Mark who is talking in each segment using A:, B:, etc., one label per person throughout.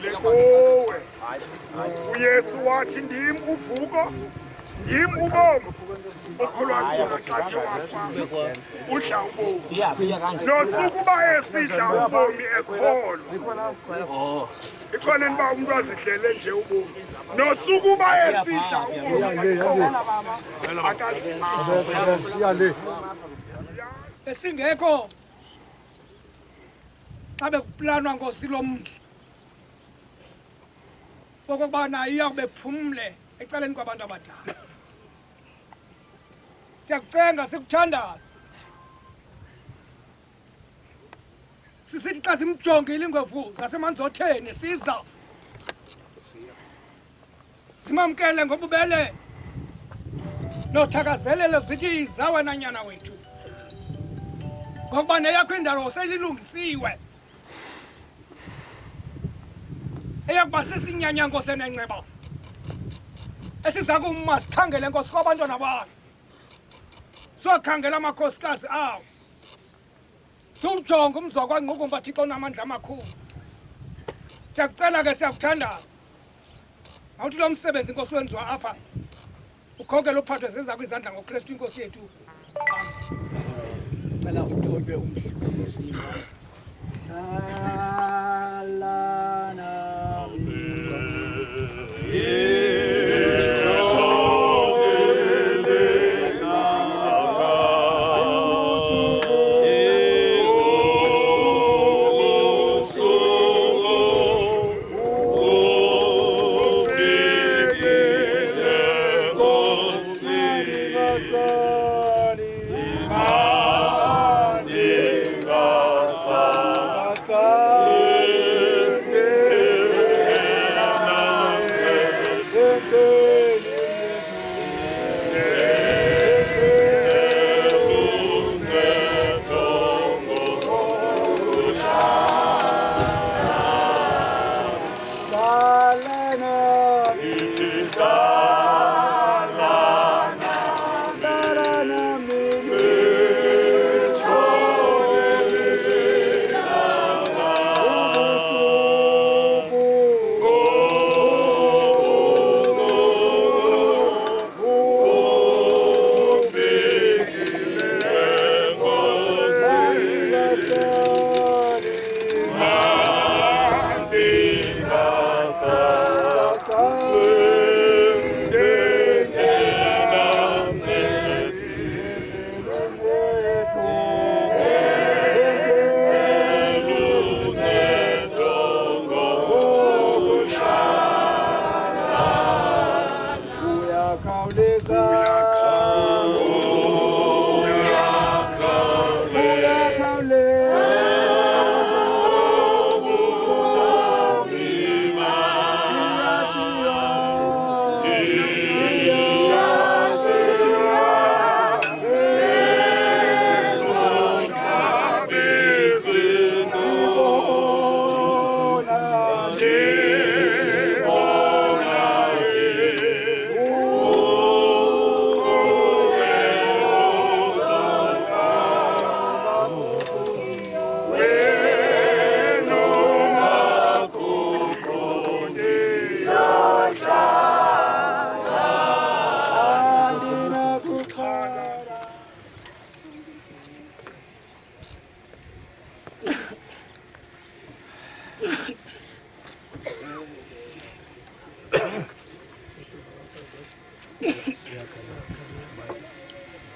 A: lekowe uYesu wathi ndim uvuko ndim ubomi okholwa kulo xa ethe wafa udla ubomi nosukuba esidla ubomi ekholwa ikhona niba umuntu azidlele nje ubomi nosukuba esidla ubomi ekholwa
B: esingekho xa bekuplanwa ngosilomdla okokuba nayo iyakube phumle ecaleni kwabantu abadala. Siyakucenga sikuthandaza sisithi xa simjongile ingwevu zasemanzotheni siza simamkele ngobubele nothakazelelo zithi iza wena nyana wethu ngokuba neyakho indalo seyilungisiwe eyakuba sisinyanyango senenceba esiza kuma sikhangele nkosi kwabantwana bakhe siwakhangela amakhosikazi awo siwujonge umzwa kwangqugumba Thixo onamandla amakhulu. Siyakucela ke siyakuthandaza awuthi lo msebenzi inkosi wenziwa apha ukhokele uphathwe zezakho izandla ngoKristu inkosi yethu. Cela uthobe umhluzi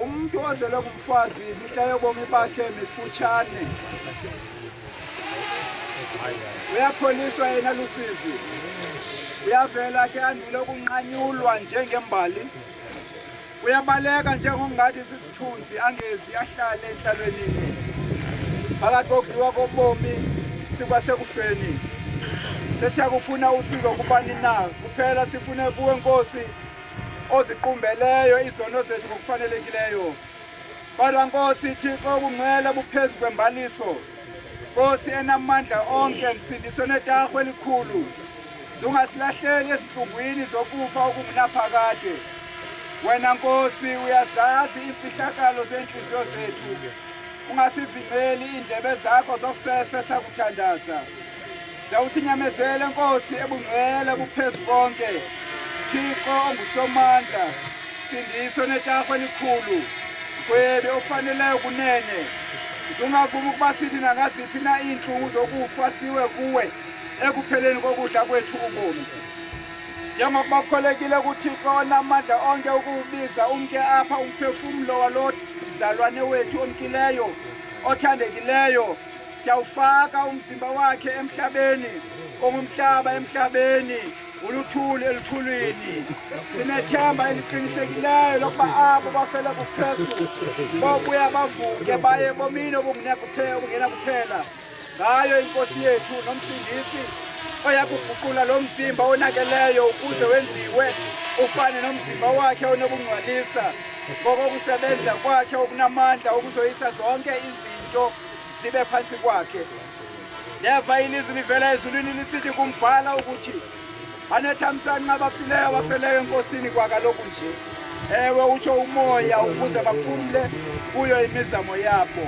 B: umuntu ozele kumfazi imihla yobomi bakhe mifutshane uyapholiswa yena lusizi uyavela ke andule ukunqanyulwa njengembali uyabaleka njengongathi sisithunzi angezi ahlale enhlalweni phakathi kokudliwa kobomi sikwasekufeni sesiyakufuna usizo kubani na kuphela sifune kuwe Nkosi oziqumbeleyo izono zethu ngokufanelekileyo. Kodwa Nkosi Thixo ubungcwele buphezu kwembaliso Nkosi enamandla onke msindiso netarho elikhulu ungasilahleli ezinhlungwini zokufa okungunaphakade. Wena Nkosi uyazazi imfihlakalo zenhliziyo zethu ungasivimeli indlebe zakho zofefe sakuthandaza.
C: Zawusinyamezele Nkosi ebungcwele buphezu konke. Thixo ongusomandla, sindiso netakho elikhulu. Kwebe ofaneleyo kunene. Ungavumi ukuba sithi nangaziphi na iintlungu zokufa siwe kuwe ekupheleni kokudla kwethu ubomi. Njengokuba kukholekile kuThixo onamandla onke ukuwubiza umke apha umphefumlo walo mzalwane wethu omkileyo othandekileyo, siyawufaka umzimba wakhe emhlabeni, ongumhlaba emhlabeni, uluthuli eluthulini. Sinethemba eliqinisekileyo lokuba abo bafela kuKristu bobuya bavuke baye ebomini obungena kuphela ngayo iNkosi yethu nomsindisi oyakuguqula lo mzimba onakeleyo ukuze wenziwe ufane nomzimba wakhe onobungcwalisa ngokokusebenza kwakhe okunamandla ukuzoyisa zonke izinto zibe phansi kwakhe. Ndeva ilizwi livela ezulwini lisithi kumbhala ukuthi banethamsanqa abafileyo abafeleyo enkosini kwakaloku nje. Ewe utsho umoya ukuze baphumle kuyo imizamo yabo.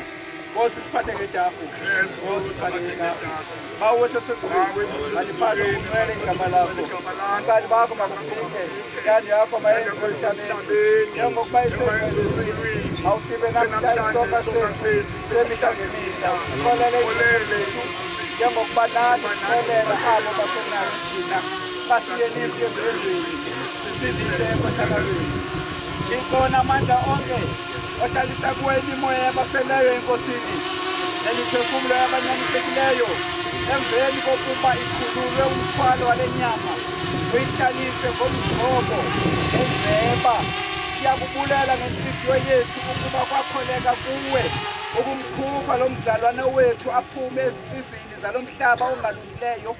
C: Nkosi siphathe ngejafu. Nkosi siphathe ngejafu. Bawethu sezulwini baliphathe ungcwele igama lakho. Inkani bakho makufike. Inkani yakho mayenziwe emhlabeni njengokuba isezulwini. Mawusibe namhlanje isonka sethu semihla ngemihla. Kholele izulu njengokuba nathi sikholera abo basenayo thina. Basiyelise ezulwini sisindise enkothakalweni. Thixo onamandla onke othalisa kuwe imimoya yabafeleyo enkosini nemiphefumulo yabanyanisekileyo emveni kokuba ikhululwe umthwalo wale nyama uyihlalise ngomgcobo nezeba. Siyakubulela ngenhliziyo yethu ukuba kwakholeka kuwe ukumkhupha lo mzalwane wethu aphume ezinsizini zalo mhlaba ongalungileyo.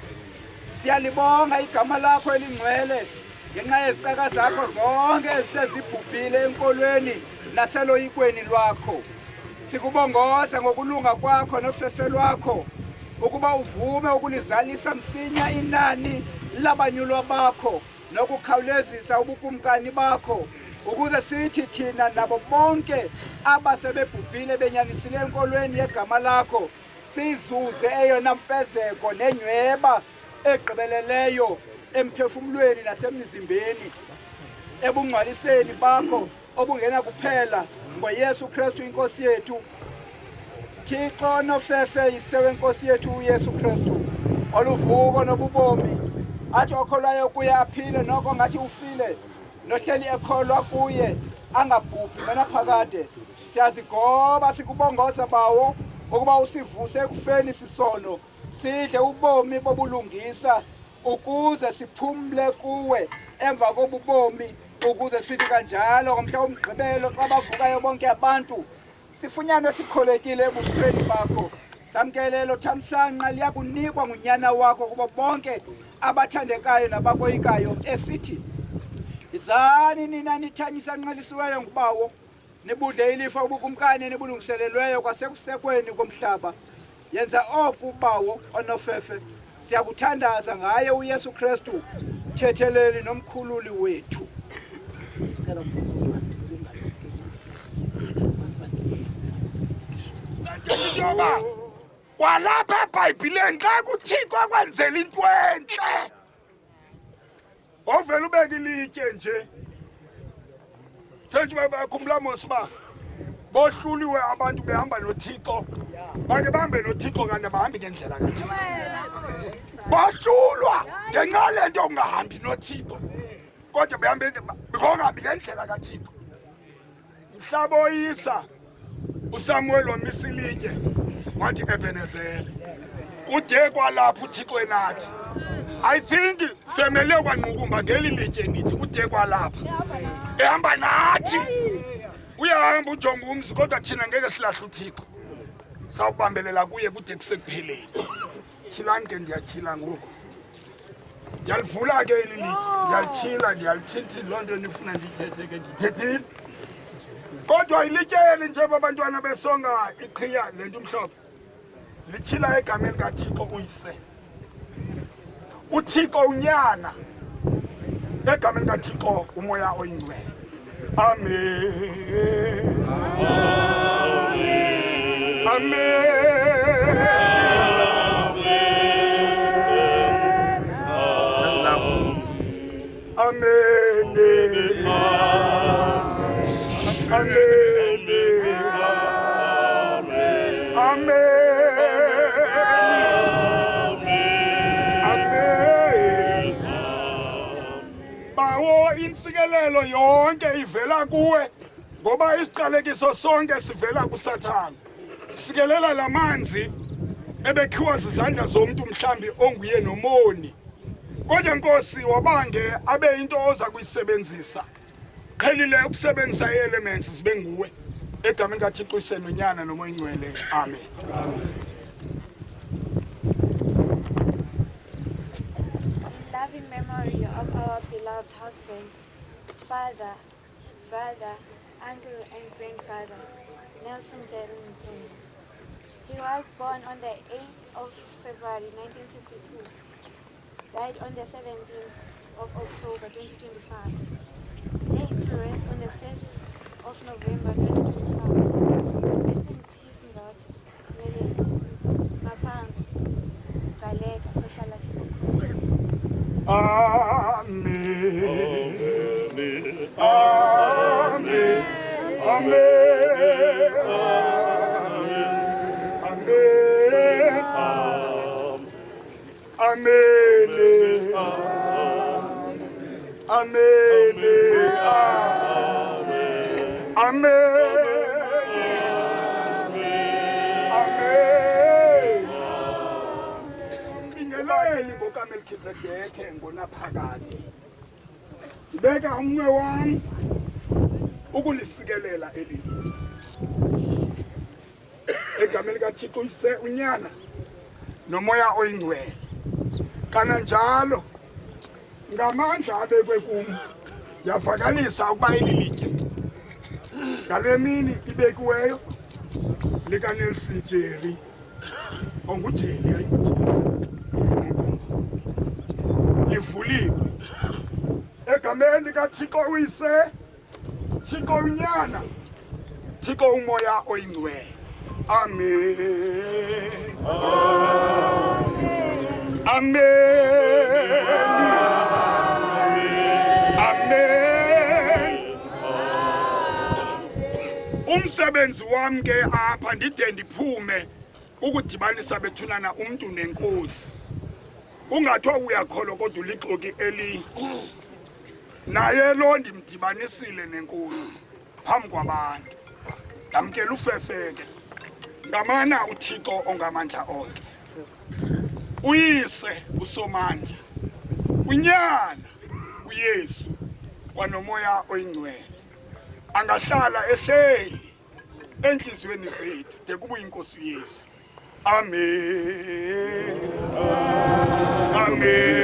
C: Siyalibonga igama lakho elingcwele ngenxa yezicaka zakho zonke ezisezibhubhile enkolweni naseloyikweni lwakho. Sikubongoza ngokulunga kwakho nosese lwakho ukuba uvume ukulizalisa msinya inani labanyulwa bakho nokukhawulezisa ubukumkani bakho ukuze sithi thina nabo bonke abasebebhubhile benyanisile enkolweni yegama lakho sizuze eyona mfezeko nenyweba egqibeleleyo emphefumulweni nasemzimbeni ebungcwaliseni bakho obungena kuphela ngoYesu Kristu inkosi yethu. Thixo nofefe yisewe inkosi yethu uYesu Kristu oluvuko nobubomi athi okholwayo kuye aphile noko ngathi ufile nohleli ekholwa kuye angabhubhi menaphakade. Siyazigoba sikubongoza bawo ukuba usivuse ekufeni sisono sidle ubomi bobulungisa ukuze siphumle kuwe emva kobubomi ukuze sithi kanjalo ngomhla womgqibelo xa bavukayo bonke abantu sifunyanwe sikholekile ebusweni bakho. Samkelelo thamsanqa liyakunikwa ngunyana wakho kubo bonke abathandekayo nabakoyikayo esithi izani nina nithanyisa nqelisiweyo ngubawo nibudle ilifa ubukumkani nibulungiselelweyo kwasekusekweni komhlaba. Yenza oku bawo onofefe. Siyakuthandaza ngaye uYesu Kristu thetheleli nomkhululi wethu.
A: Njengoba kwalapha eBhayibhileni xa kuThixo akwenzela into entle ovela ubeka ilitye nje senje bakhumbula mos uba bohluliwe abantu behamba noThixo bakhe bahambe noThixo kanti abahambi ngendlela kaThixo. Bahlulwa ngenxa lento ungahambi noThixo kodwa behambe bengahambi ngendlela kaThixo. Mhlaba oyisa uSamuel wamisa ilitye wathi Ebenezele kude kwalapho uThixo enathi. I think femele kwanqukumba ngeli litye nithi kude kwalapha ehamba nathi uyahamba ujonga umzi kodwa thina ngeke silahle uThixo sawubambelela kuye kude kusekupheleni. Thilani ke ndiyathila ngoku ndiyalivula ke eli litye ndiyalithila ndiyalithinthile loo nto nifuna ndiyithethe ke ndiyithethile kodwa ilitye eli njengoba abantwana besonga iqhiya le nto umhlophe lithila egameni kaThixo uyise uThixo unyana egameni kaThixo umoya oyingcwele. Amen. Amen. Amen. amen bawo insikelelo yonke ivela kuwe ngoba isiqalekiso sonke sivela kuSathane. Sikelela lamanzi ebekhiwa zizandla zomuntu mhlambi onguye nomoni, kodwa Nkosi wabange abe into oza kuyisebenzisa. Qhelile ukusebenzisa i-elements zibe nguwe egameni kaThixo uYise noNyana noMoya Oyingcwele. Amen.
D: Loving memory of our beloved husband, father, brother, uncle, and grandfather, Nelson Jerry Mthembu. He was born on the 8th of February 1962, died on the 17th of October 2025, laid to rest on the 1st of November 2025. Rest in peace, God. Melezi, Mapang, Galeka, Sahlala Sibukela.
A: Amen. Amen. Amen. Amen. Ingeleli ngokaMelkizedekhe ngonaphakade. Ibeka umnwe wami ukulisikelela elili. Egameni kaThixo uYise uNyana noMoya Oyingcwele. Kana njalo ngamandla abekwe kum yavakalisa ukuba ililitye ngale mini ibekiweyo lika Nelson Jerry ongujeli livuliwe egameni kaThixo uYise, Thixo uNyana, Thixo uMoya Oyingcwele. Amen. Amen. Amen. Umsebenzi wami ke apha ndide ndiphume ukudibanisa bethunana umuntu nenkosi. Ungathiwa uyakholwa kodwa ulixoki eli. Naye lo ndimdibanisile nenkosi phambi kwabantu. Ndamkela ufefeke ngamana uThixo ongamandla onke. uYise uSomandla, uNyana, uYesu kwanoMoya Oyingcwele angahlala ehleli enhlizweni zethu de kubuye iNkosi uYesu. Amen. Amen.